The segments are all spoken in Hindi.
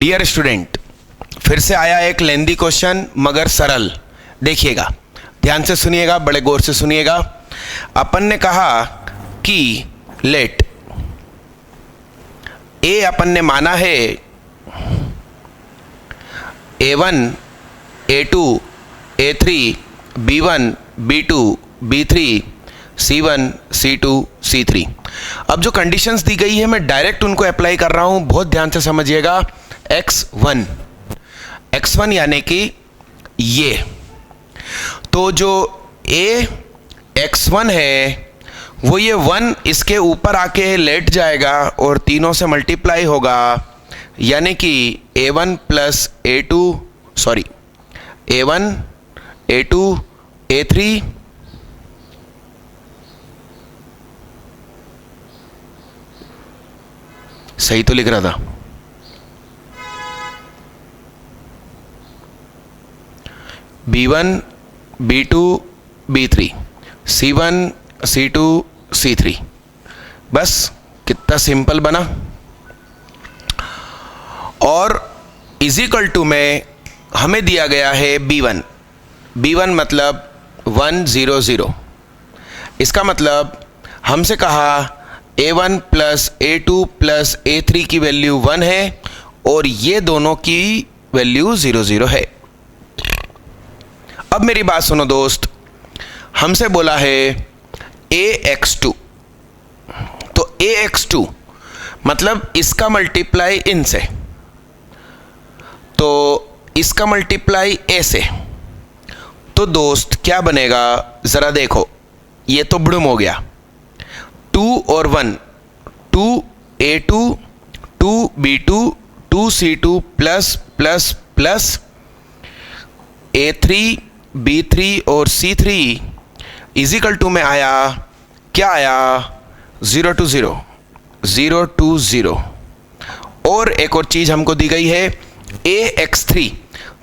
डियर स्टूडेंट, फिर से आया एक लेंदी क्वेश्चन मगर सरल। देखिएगा, ध्यान से सुनिएगा, बड़े गौर से सुनिएगा। अपन ने कहा कि लेट ए अपन ने माना है A1 A2 A3 B1 B2 B3 C1 C2 C3। अब जो कंडीशंस दी गई है मैं डायरेक्ट उनको अप्लाई कर रहा हूं, बहुत ध्यान से समझिएगा। x1 यानी कि ये, तो जो a x1 है वो ये 1 इसके ऊपर आके लेट जाएगा और तीनों से मल्टीप्लाई होगा, यानी कि A1 plus A2 A1 A2 A3 सही तो लिख रहा था, B1 B2 B3 C1 C2 C3। बस कितना सिंपल बना। और इज इक्वल टू में हमें दिया गया है B1 मतलब 1 0 0। इसका मतलब हमसे कहा A1 plus A2 plus A3 की वैल्यू 1 है और ये दोनों की वैल्यू 0 0 है। अब मेरी बात सुनो दोस्त, हमसे बोला है AX2, तो AX2 मतलब इसका मल्टीप्लाई इन से, तो इसका मल्टीप्लाई A से, तो दोस्त क्या बनेगा ज़रा देखो, ये तो बुड़ुम हो गया। 2 और 1 2 A2 2 B2 2 C2 plus plus plus A3 B3 और C3 इजिकल टू में आया, क्या आया 0 to 0 0 to 0। और एक और चीज़ हमको दी गई है AX3,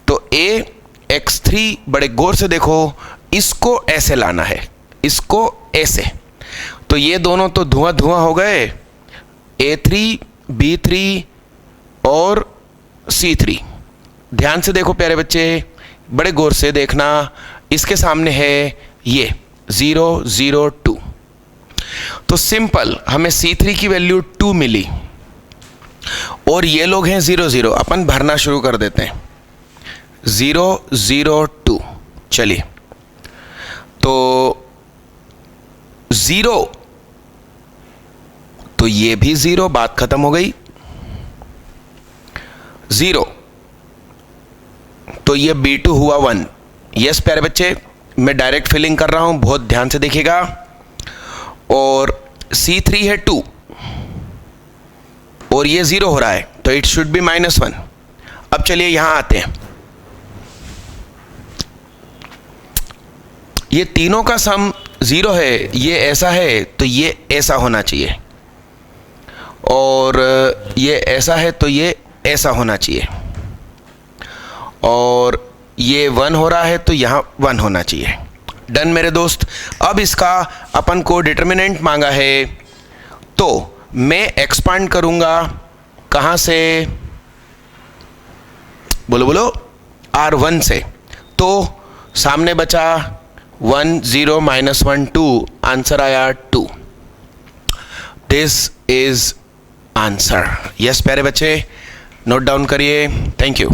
तो AX3 बड़े गौर से देखो, इसको ऐसे लाना है, इसको ऐसे, तो ये दोनों तो धुआं धुआं हो गए, A3 B3 और C3। ध्यान से देखो प्यारे बच्चे, बड़े गौर से देखना, इसके सामने है ये 0 0 2, तो सिंपल हमें C3 की वैल्यू 2 मिली और ये लोग हैं 0 0। अपन भरना शुरू कर देते हैं 0 0 2। चलिए, तो 0, तो ये भी 0, बात खत्म हो गई। 0, तो ये B2 हुआ 1। यस प्यारे बच्चे, मैं डायरेक्ट फिलिंग कर रहा हूं, बहुत ध्यान से देखिएगा। और C3 है 2 और ये 0 हो रहा है, तो इट शुड बी -1। अब चलिए यहां आते हैं, ये तीनों का सम 0 है, ये ऐसा है तो ये ऐसा होना चाहिए, और ये ऐसा है तो ये ऐसा होना चाहिए, और ये 1 हो रहा है तो यहाँ 1 होना चाहिए। डन मेरे दोस्त। अब इसका अपन को डिटर्मिनेंट मांगा है, तो मैं एक्सपांड करूँगा कहाँ से, बोलो बोलो, R1 से, तो सामने बचा 1 0 -1 2, आंसर आया 2। This is answer. यस प्यारे बच्चे, नोट डाउन करिए। Thank you.